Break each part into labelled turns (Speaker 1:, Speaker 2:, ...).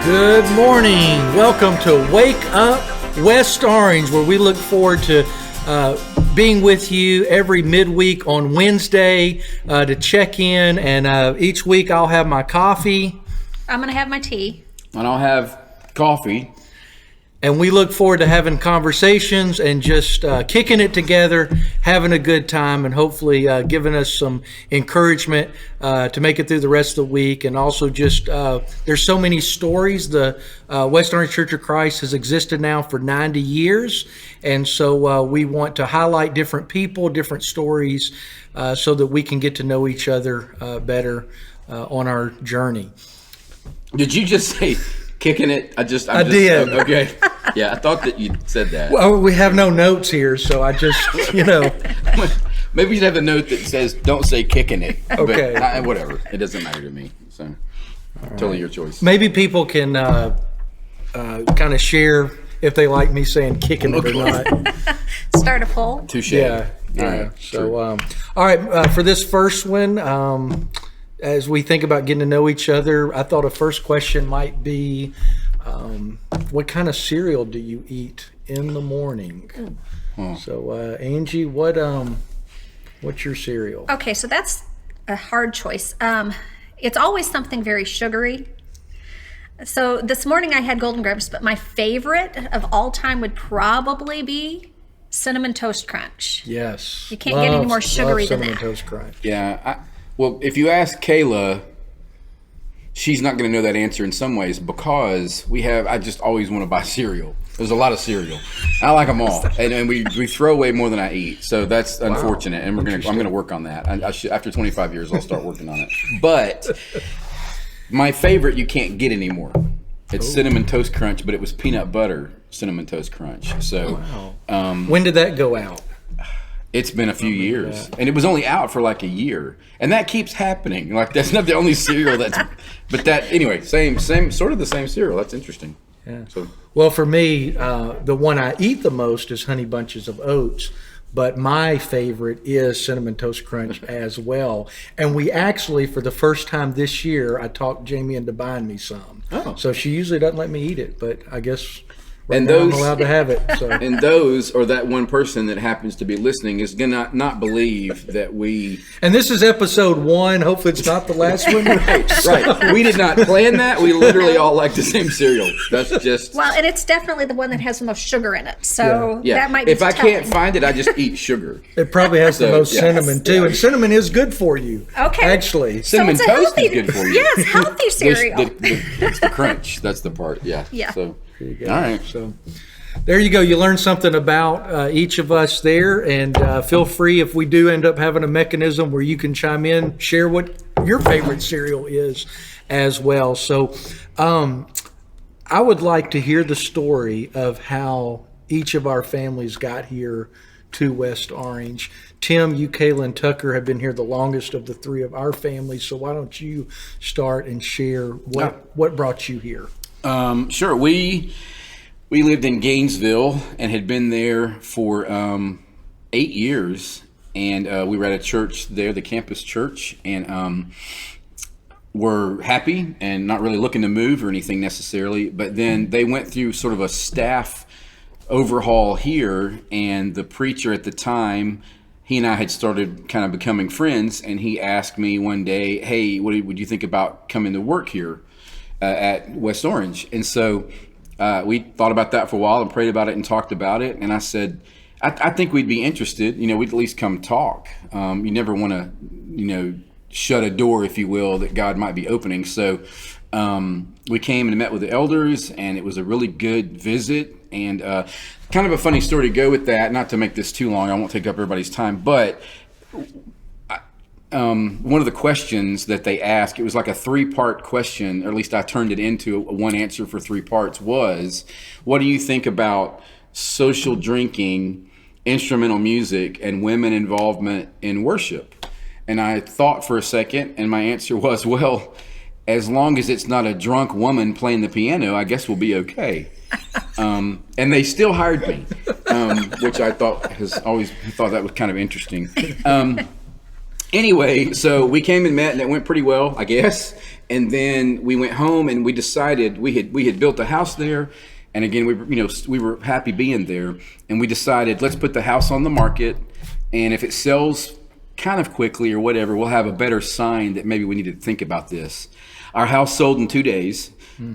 Speaker 1: Good morning. Welcome to Wake Up West Orange, where we look forward to being with you every midweek on Wednesday to check in. And each week I'll have my coffee.
Speaker 2: I'm going to have my tea.
Speaker 3: And I'll have coffee.
Speaker 1: And we look forward to having conversations and just kicking it together, having a good time, and hopefully giving us some encouragement to make it through the rest of the week. And also just, there's so many stories. The West Orange Church of Christ has existed now for 90 years. And so we want to highlight different people, different stories, so that we can get to know each other better on our journey.
Speaker 3: Did you just say kicking it? I
Speaker 1: did.
Speaker 3: Okay. Yeah, I thought that you said that.
Speaker 1: Well, we have no notes here, so I just,
Speaker 3: Maybe you should have a note that says, don't say kicking it.
Speaker 1: Okay.
Speaker 3: But whatever. It doesn't matter to me. So, totally your choice.
Speaker 1: Maybe people can kind of share if they like me saying kicking it or not.
Speaker 2: Start a poll.
Speaker 3: Touche.
Speaker 1: Yeah.
Speaker 3: All right.
Speaker 1: So, all right. For this first one, as we think about getting to know each other, I thought a first question might be, what kind of cereal do you eat in the morning? So, Angie, what's your cereal?
Speaker 2: Okay, so that's a hard choice. It's always something very sugary. So this morning I had Golden Grahams, but my favorite of all time would probably be Cinnamon Toast Crunch.
Speaker 1: Yes.
Speaker 2: You can't get any more sugary than
Speaker 1: Cinnamon
Speaker 2: that.
Speaker 1: Toast Crunch.
Speaker 3: Yeah. Well, if you ask Kayla, she's not going to know that answer in some ways because I just always want to buy cereal. There's a lot of cereal. I like them all, and we throw away more than I eat. So that's unfortunate, and I'm going to work on that. After 25 years, I'll start working on it. But my favorite you can't get anymore. It's Cinnamon Toast Crunch, but it was peanut butter Cinnamon Toast Crunch. So
Speaker 1: When did that go out?
Speaker 3: it's been a few years, and it was only out for like a year, and that keeps happening. Like that's not the only cereal anyway, same sort of the same cereal. That's interesting.
Speaker 1: Yeah.
Speaker 3: So,
Speaker 1: well, for me, the one I eat the most is Honey Bunches of Oats, but my favorite is Cinnamon Toast Crunch as well. And we actually, for the first time this year, I talked Jamie into buying me some.
Speaker 3: Oh.
Speaker 1: So she usually doesn't let me eat it, but I guess
Speaker 3: and
Speaker 1: I'm allowed to have it. So.
Speaker 3: And those, or that one person that happens to be listening, is gonna not believe that we.
Speaker 1: And this is episode 1. Hopefully, it's not the last one.
Speaker 3: Right. We did not plan that. We literally all like the same cereal. That's just.
Speaker 2: Well, and it's definitely the one that has the most sugar in it. So
Speaker 3: Yeah.
Speaker 2: that might be
Speaker 3: If I
Speaker 2: telling.
Speaker 3: can't find it, I just eat sugar.
Speaker 1: It probably has the most
Speaker 3: yeah.
Speaker 1: cinnamon too, and cinnamon is good for you.
Speaker 2: Okay.
Speaker 1: Actually,
Speaker 3: Cinnamon
Speaker 2: it's a
Speaker 3: toast
Speaker 2: healthy,
Speaker 3: is good for you.
Speaker 2: Yes, healthy cereal.
Speaker 3: It's the crunch. That's the part. Yeah.
Speaker 2: Yeah.
Speaker 3: So.
Speaker 1: There you go.
Speaker 3: All right.
Speaker 1: So there you go. You learned something about each of us there, and feel free if we do end up having a mechanism where you can chime in, share what your favorite cereal is as well. So I would like to hear the story of how each of our families got here to West Orange. Tim, you, Kayla, and Tucker have been here the longest of the three of our families. So why don't you start and share what brought you here?
Speaker 3: Sure. We lived in Gainesville and had been there for 8 years, and we were at a church there, the campus church, and were happy and not really looking to move or anything necessarily. But then they went through sort of a staff overhaul here, and the preacher at the time, he and I had started kind of becoming friends, and he asked me one day, "Hey, what would you think about coming to work here at West Orange?" And so we thought about that for a while and prayed about it and talked about it. And I said, I think we'd be interested. We'd at least come talk. You never want to, shut a door, if you will, that God might be opening. So we came and met with the elders, and it was a really good visit. And kind of a funny story to go with that, not to make this too long, I won't take up everybody's time, but one of the questions that they asked, it was like a 3-part question, or at least I turned it into one answer for 3 parts, was, what do you think about social drinking, instrumental music, and women involvement in worship? And I thought for a second, and my answer was, well, as long as it's not a drunk woman playing the piano, I guess we'll be okay. And they still hired me, which I thought that was kind of interesting. Anyway, so we came and met, and it went pretty well, I guess. And then we went home and we decided we had built a house there, and again we were happy being there, and we decided let's put the house on the market, and if it sells kind of quickly or whatever, we'll have a better sign that maybe we need to think about this. Our house sold in 2 days,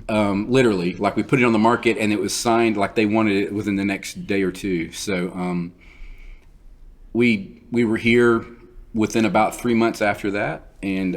Speaker 3: literally. Like we put it on the market and it was signed like they wanted it within the next day or two. So we were here within about 3 months after that, and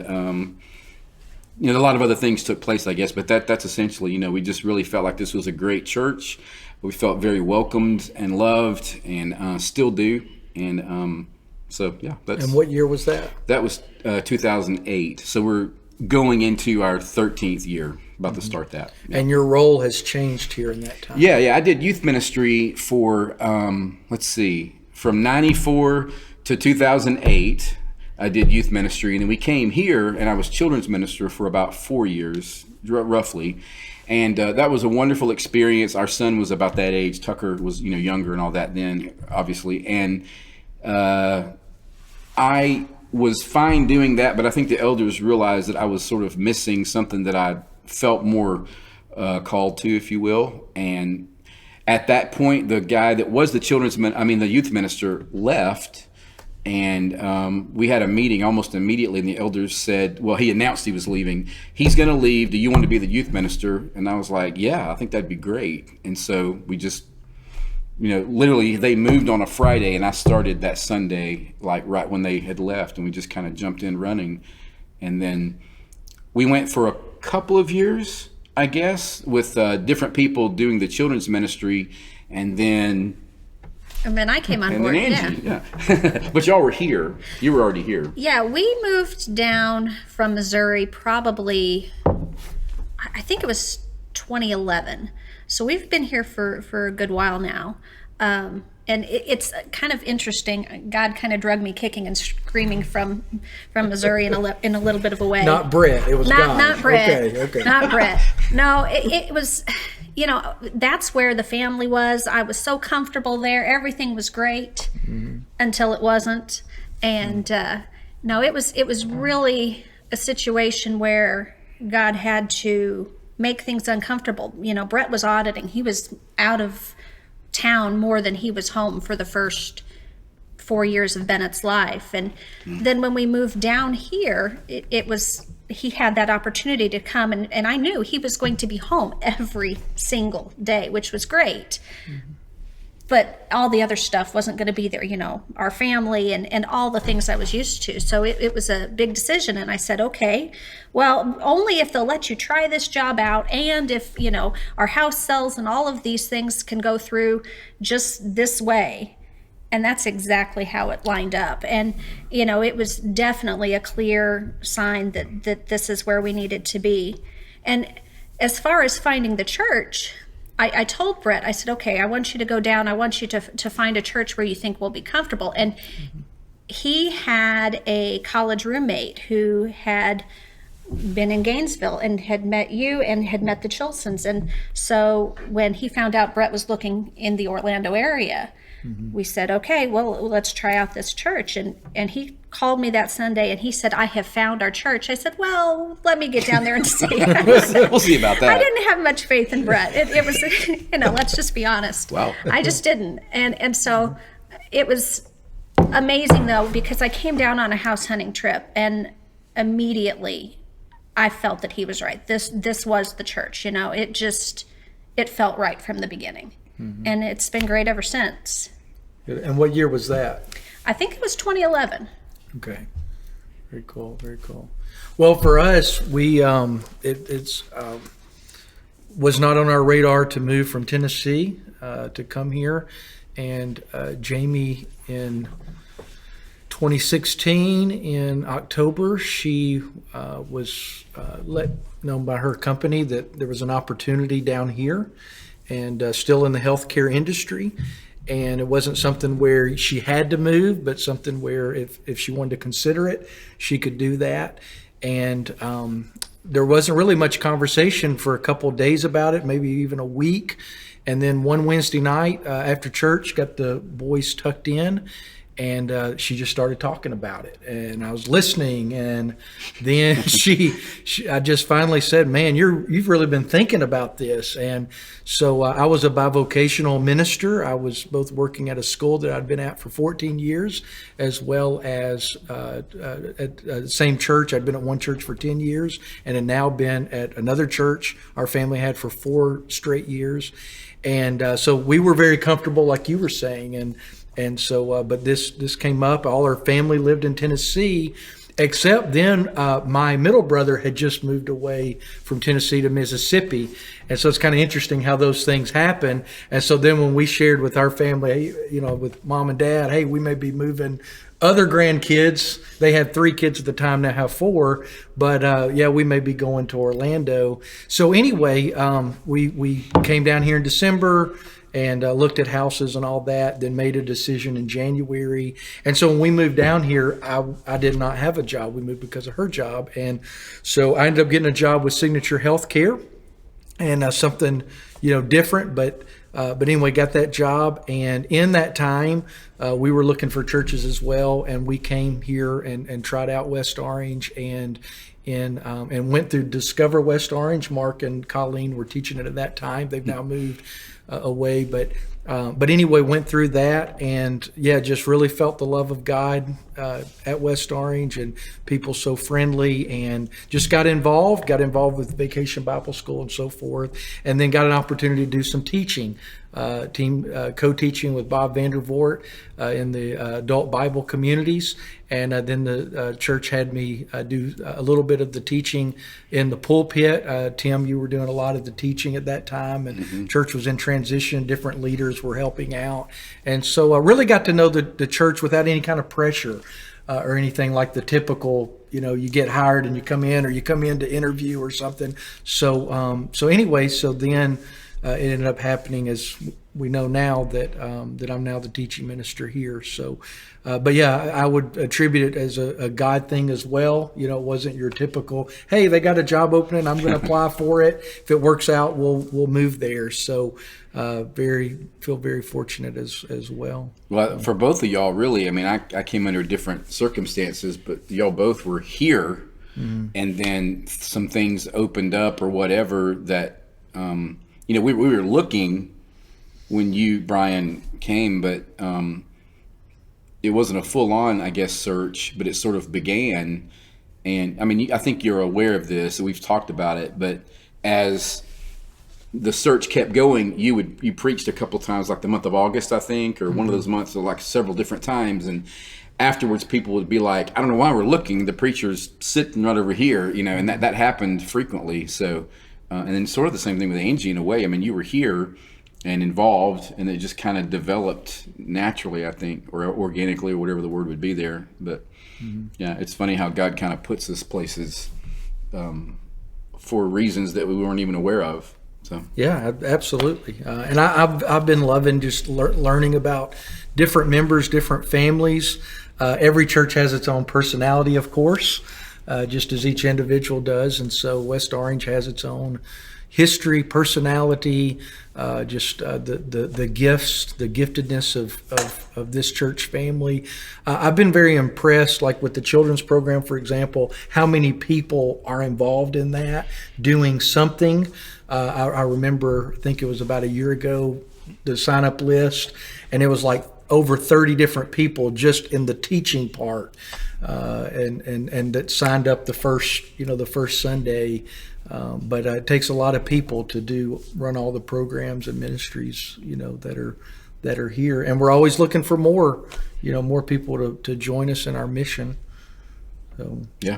Speaker 3: a lot of other things took place, I guess, but that's essentially, we just really felt like this was a great church. We felt very welcomed and loved, and still do. And so, yeah.
Speaker 1: And what year was that?
Speaker 3: That was 2008. So we're going into our 13th year, about to start that. Yeah.
Speaker 1: And your role has changed here in that time.
Speaker 3: Yeah. I did youth ministry for, from 94 to 2008. I did youth ministry, and then we came here, and I was children's minister for about 4 years, roughly, and that was a wonderful experience. Our son was about that age. Tucker was, younger and all that then, obviously, and I was fine doing that, but I think the elders realized that I was sort of missing something that I felt more called to, if you will, and at that point, the guy that was the the youth minister left. And we had a meeting almost immediately, and the elders said, well, he announced he was leaving. He's going to leave. Do you want to be the youth minister? And I was like, yeah, I think that'd be great. And so we just, literally they moved on a Friday, and I started that Sunday, like right when they had left, and we just kind of jumped in running. And then we went for a couple of years, I guess, with different people doing the children's ministry, and then...
Speaker 2: And then I came on board.
Speaker 3: And then Angie, yeah. But y'all were here. You were already here.
Speaker 2: Yeah, we moved down from Missouri probably, I think it was 2011. So we've been here for a good while now. And it's kind of interesting. God kind of drug me kicking and screaming from Missouri in a little bit of a way.
Speaker 1: Not Brett. It was God.
Speaker 2: Not Brett.
Speaker 1: Okay.
Speaker 2: Not Brett. No, it was... that's where the family was. I was so comfortable there. Everything was great until it wasn't. And it was really a situation where God had to make things uncomfortable. Brett was auditing. He was out of town more than he was home for the first 4 years of Bennett's life. And then when we moved down here, it was... he had that opportunity to come, and I knew he was going to be home every single day, which was great. But all the other stuff wasn't going to be there, our family and all the things I was used to. So it was a big decision, and I said, okay, well, only if they'll let you try this job out, and if, our house sells and all of these things can go through just this way. And that's exactly how it lined up. And, it was definitely a clear sign that this is where we needed to be. And as far as finding the church, I told Brett, I said, okay, I want you to go down. I want you to find a church where you think will be comfortable. And he had a college roommate who had been in Gainesville and had met you and had met the Chilsons. And so when he found out Brett was looking in the Orlando area, we said, okay, well, let's try out this church. And he called me that Sunday and he said, I have found our church. I said, well, let me get down there and see.
Speaker 3: We'll see about that.
Speaker 2: I didn't have much faith in Brett. It was, let's just be honest.
Speaker 3: Wow.
Speaker 2: I just didn't. And so it was amazing, though, because I came down on a house hunting trip and immediately I felt that he was right. This was the church, it felt right from the beginning. And it's been great ever since.
Speaker 1: And what year was that?
Speaker 2: I think it was 2011.
Speaker 1: Okay. Very cool. Very cool. Well, for us, we it's was not on our radar to move from Tennessee to come here, and Jamie in 2016 in October, she was let know by her company that there was an opportunity down here, and still in the healthcare industry. And it wasn't something where she had to move, but something where if she wanted to consider it, she could do that. And there wasn't really much conversation for a couple of days about it, maybe even a week. And then one Wednesday night after church, got the boys tucked in, and she just started talking about it, and I was listening, and then I just finally said, "Man, you've really been thinking about this." And so I was a bivocational minister. I was both working at a school that I'd been at for 14 years, as well as at the same church. I'd been at one church for 10 years, and had now been at another church our family had for 4 straight years. And so we were very comfortable, like you were saying, and so, but this came up. All our family lived in Tennessee, except then my middle brother had just moved away from Tennessee to Mississippi. And so it's kind of interesting how those things happen. And so then when we shared with our family, with mom and dad, hey, we may be moving other grandkids. They had 3 kids at the time, now have 4. But we may be going to Orlando. So anyway, we came down here in December and looked at houses and all that, then made a decision in January. And so when we moved down here, I did not have a job. We moved because of her job. And so I ended up getting a job with Signature Healthcare, and something, different. But anyway, got that job. And in that time, we were looking for churches as well. And we came here and tried out West Orange and went through Discover West Orange. Mark and Colleen were teaching it at that time. They've now moved away, but anyway, went through that, and just really felt the love of God at West Orange, and people so friendly, and just got involved with Vacation Bible School and so forth, and then got an opportunity to do some teaching, co-teaching with Bob Vandervoort in the adult Bible communities. And then the church had me do a little bit of the teaching in the pulpit. Tim, you were doing a lot of the teaching at that time, and church was in transition. Different leaders were helping out. And so I really got to know the church without any kind of pressure or anything like the typical, you get hired and you come in, or you come in to interview or something. So anyway, so then it ended up happening, as we know now, that that I'm now the teaching minister here. So, but I would attribute it as a God thing as well. It wasn't your typical, hey, they got a job opening, I'm going to apply for it. If it works out, we'll move there. So, feel very fortunate as well.
Speaker 3: Well, for both of y'all, really, I mean, I came under different circumstances, but y'all both were here, and then some things opened up or whatever that, we were looking when you, Brian, came, but it wasn't a full-on, I guess, search, but it sort of began. And I mean, I think you're aware of this, we've talked about it, but as the search kept going, you preached a couple times, like the month of August, I think, or one of those months, like several different times. And afterwards, people would be like, I don't know why we're looking, the preacher's sitting right over here, and that happened frequently. So, and then sort of the same thing with Angie in a way. I mean, you were here and involved, and it just kind of developed naturally, I think, or organically, or whatever the word would be there. But it's funny how God kind of puts us places for reasons that we weren't even aware of. So
Speaker 1: yeah, absolutely. And I've been loving just learning about different members, different families. Every church has its own personality, of course, just as each individual does. And so West Orange has its own history, personality, just the gifts, the giftedness of this church family. I've been very impressed, like with the children's program, for example, how many people are involved in that, doing something. I remember, I think it was about a year ago, the sign-up list, and it was like over 30 different people just in the teaching part, and that signed up the first Sunday. But it takes a lot of people to run all the programs and ministries, that are here, and we're always looking for more people to join us in our mission. So
Speaker 3: yeah.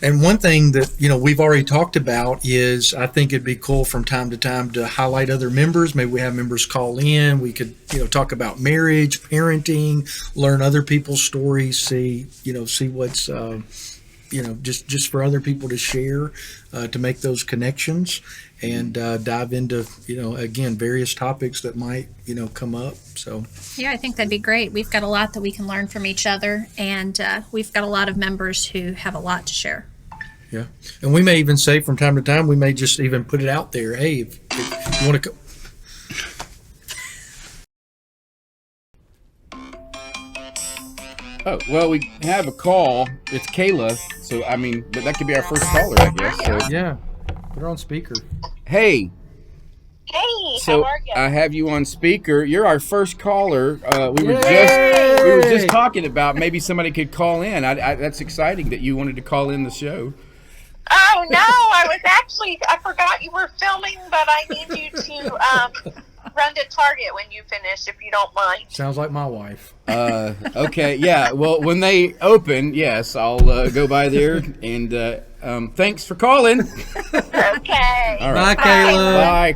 Speaker 1: And one thing that, we've already talked about is, I think it'd be cool from time to time to highlight other members. Maybe we have members call in. We could, talk about marriage, parenting, learn other people's stories, see what's, just for other people to share, to make those connections, and dive into, again, various topics that might, come up. So
Speaker 2: Yeah, I think that'd be great. We've got a lot that we can learn from each other, and we've got a lot of members who have a lot to share.
Speaker 1: yeah, and we may even say from time to time, we may just even put it out there. Hey, if you want to
Speaker 3: Oh, well, we have a call. It's Kayla. So, I mean, but that could be our first caller, I guess. So.
Speaker 1: Yeah. Put her on speaker.
Speaker 3: Hey,
Speaker 4: Hey,
Speaker 3: so
Speaker 4: how are you?
Speaker 3: I have you on speaker. You're our first caller. We were
Speaker 1: Yay!
Speaker 3: just talking about maybe somebody could call in. That's exciting that you wanted to call in the show.
Speaker 4: Oh no, I forgot you were filming, but I need you to run to Target when you finish, if you don't mind.
Speaker 1: Sounds like my wife.
Speaker 3: Okay, yeah. Well, when they open, yes, I'll go by there. And thanks for calling.
Speaker 4: Okay.
Speaker 3: All
Speaker 1: Bye,
Speaker 3: right.
Speaker 1: Kayla.
Speaker 3: Bye.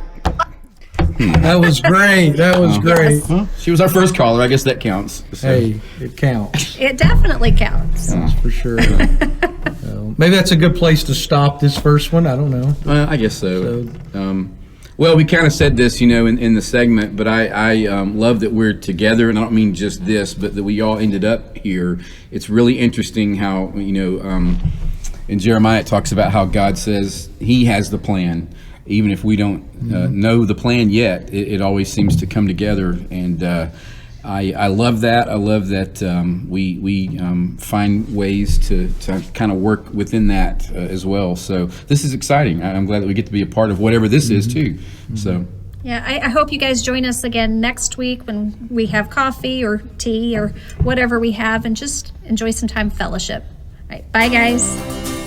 Speaker 1: That was great. That was great.
Speaker 3: Well, she was our first caller. I guess that counts. So.
Speaker 1: Hey, it counts.
Speaker 2: It definitely counts.
Speaker 1: That's for sure. So, maybe that's a good place to stop this first one. I don't know.
Speaker 3: I guess so. Well, we kind of said this, in the segment, but I love that we're together, and I don't mean just this, but that we all ended up here. It's really interesting how, in Jeremiah it talks about how God says He has the plan. Even if we don't know the plan yet, it always seems to come together, and I love that. I love that we find ways to kind of work within that as well. So this is exciting. I'm glad that we get to be a part of whatever this is too. So.
Speaker 2: Yeah, I hope you guys join us again next week when we have coffee or tea or whatever we have, and just enjoy some time fellowship. All right, bye guys.